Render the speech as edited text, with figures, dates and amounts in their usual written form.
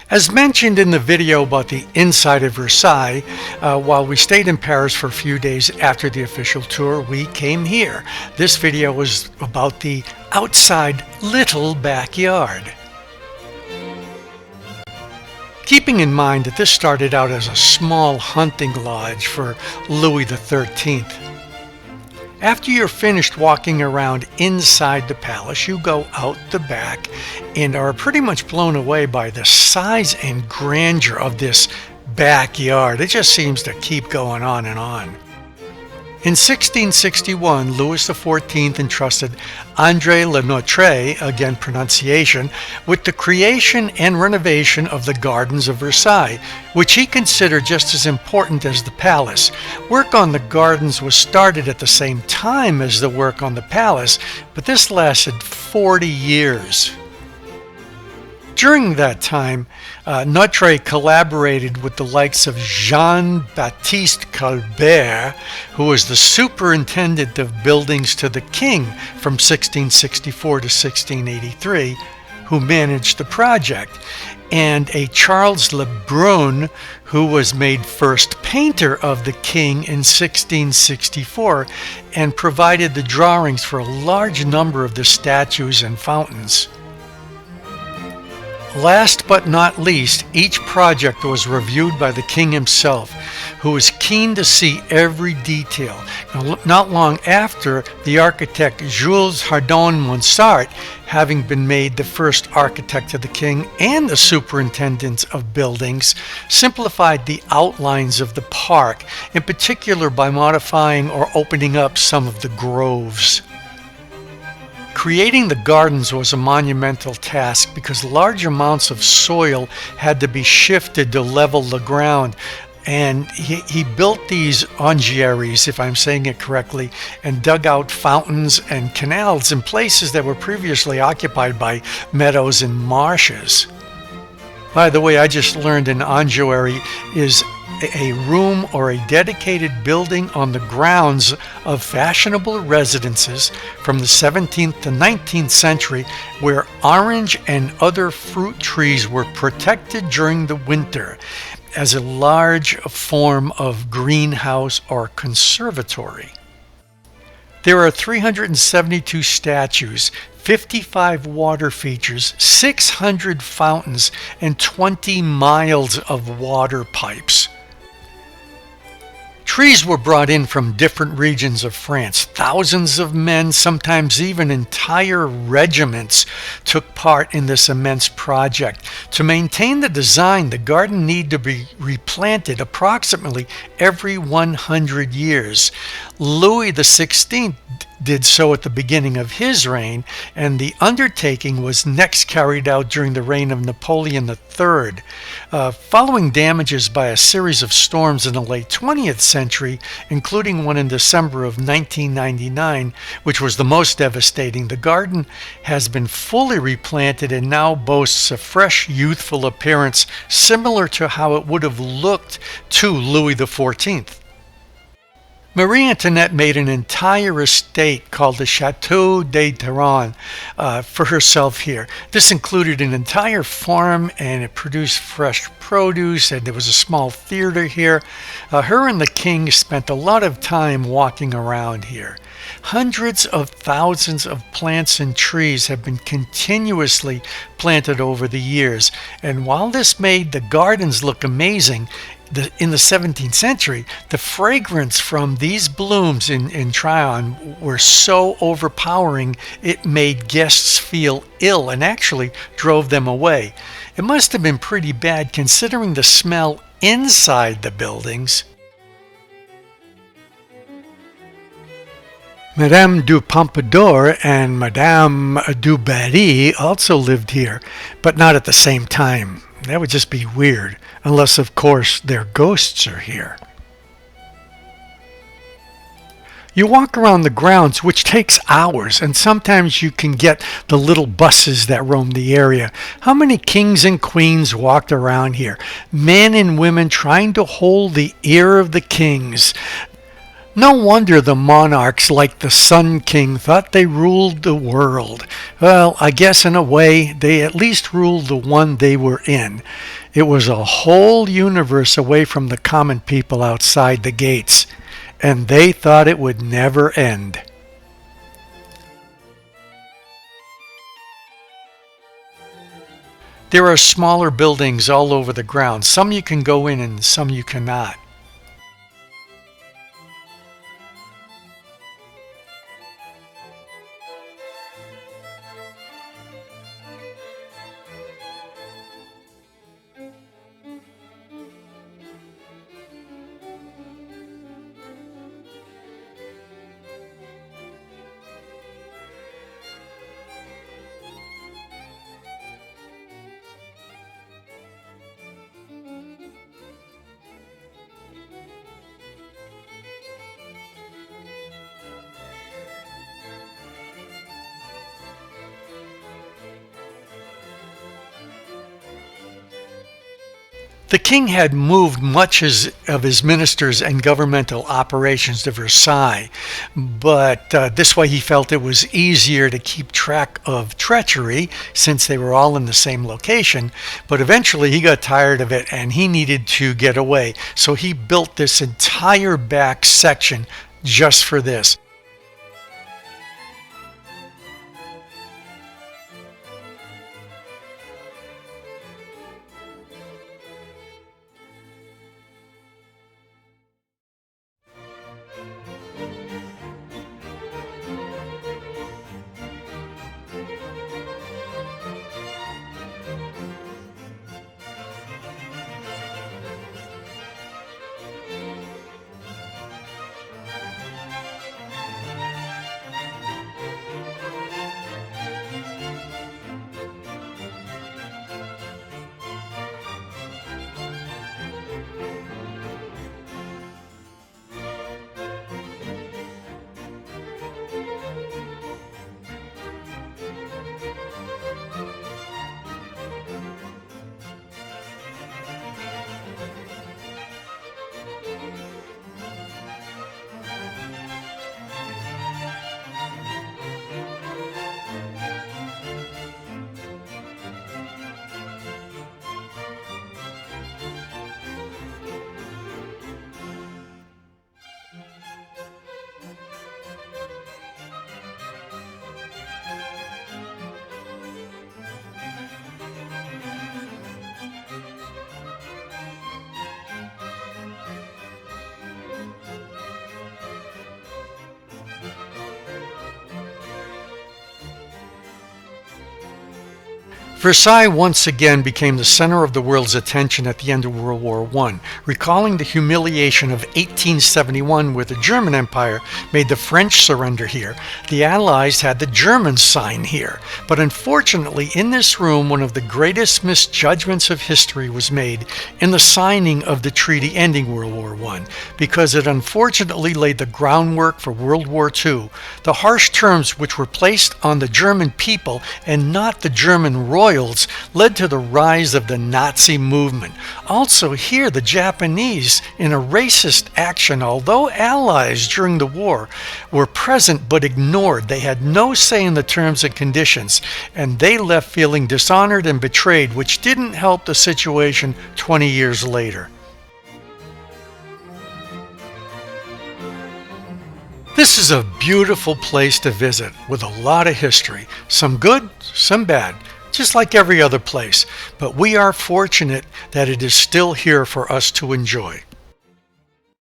As mentioned in the video about the inside of Versailles, while we stayed in Paris for a few days after the official tour, we came here. This video was about the outside little backyard. Keeping in mind that this started out as a small hunting lodge for Louis XIII. After you're finished walking around inside the palace, you go out the back and are pretty much blown away by the size and grandeur of this backyard. It just seems to keep going on and on. In 1661, Louis XIV entrusted André Le Notre, again pronunciation, with the creation and renovation of the Gardens of Versailles, which he considered just as important as the palace. Work on the gardens was started at the same time as the work on the palace, but this lasted 40 years. During that time, Notre collaborated with the likes of Jean-Baptiste Colbert, who was the superintendent of buildings to the king from 1664 to 1683, who managed the project, and a Charles Le Brun, who was made first painter of the king in 1664 and provided the drawings for a large number of the statues and fountains. Last but not least, each project was reviewed by the king himself, who was keen to see every detail. Now, not long after, the architect Jules Hardon-Monsart, having been made the first architect of the king and the superintendent of buildings, simplified the outlines of the park, in particular by modifying or opening up some of the groves. Creating the gardens was a monumental task because large amounts of soil had to be shifted to level the ground, and he built these orangeries, if I'm saying it correctly, and dug out fountains and canals in places that were previously occupied by meadows and marshes. By the way, I just learned an orangery is a room or a dedicated building on the grounds of fashionable residences from the 17th to 19th century where orange and other fruit trees were protected during the winter as a large form of greenhouse or conservatory. There are 372 statues, 55 water features, 600 fountains, and 20 miles of water pipes. Trees were brought in from different regions of France. Thousands of men, sometimes even entire regiments, took part in this immense project. To maintain the design, the garden needed to be replanted approximately every 100 years. Louis XVI did so at the beginning of his reign, and the undertaking was next carried out during the reign of Napoleon III. Following damages by a series of storms in the late 20th century, including one in December of 1999, which was the most devastating, the garden has been fully replanted and now boasts a fresh, youthful appearance similar to how it would have looked to Louis XIV. Marie Antoinette made an entire estate called the Château de Théron for herself here. This included an entire farm, and it produced fresh produce, and there was a small theater here. Her and the king spent a lot of time walking around here. Hundreds of thousands of plants and trees have been continuously planted over the years, and while this made the gardens look amazing, in the 17th century, the fragrance from these blooms in Tryon were so overpowering it made guests feel ill and actually drove them away. It must have been pretty bad considering the smell inside the buildings. Madame du Pompadour and Madame du Barry also lived here, but not at the same time. That would just be weird, unless of course their ghosts are here. You walk around the grounds, which takes hours, and sometimes you can get the little buses that roam the area. How many kings and queens walked around here? Men and women trying to hold the ear of the kings. No wonder the monarchs like the Sun King thought they ruled the world. Well, I guess in a way they at least ruled the one they were in. It was a whole universe away from the common people outside the gates, and they thought it would never end. There are smaller buildings all over the ground. Some you can go in and some you cannot. The king had moved much of his ministers and governmental operations to Versailles, but this way he felt it was easier to keep track of treachery since they were all in the same location. But eventually he got tired of it and he needed to get away. So he built this entire back section just for this. Versailles once again became the center of the world's attention at the end of World War I, recalling the humiliation of 1871 where the German Empire made the French surrender here. The Allies had the Germans sign here. But unfortunately, in this room, one of the greatest misjudgments of history was made in the signing of the treaty ending World War I, because it unfortunately laid the groundwork for World War II. The harsh terms which were placed on the German people and not the German royals led to the rise of the Nazi movement. Also here, the Japanese, in a racist action, although allies during the war, were present but ignored. They had no say in the terms and conditions, and they left feeling dishonored and betrayed, which didn't help the situation 20 years later. This is a beautiful place to visit with a lot of history, some good, some bad, just like every other place, but we are fortunate that it is still here for us to enjoy.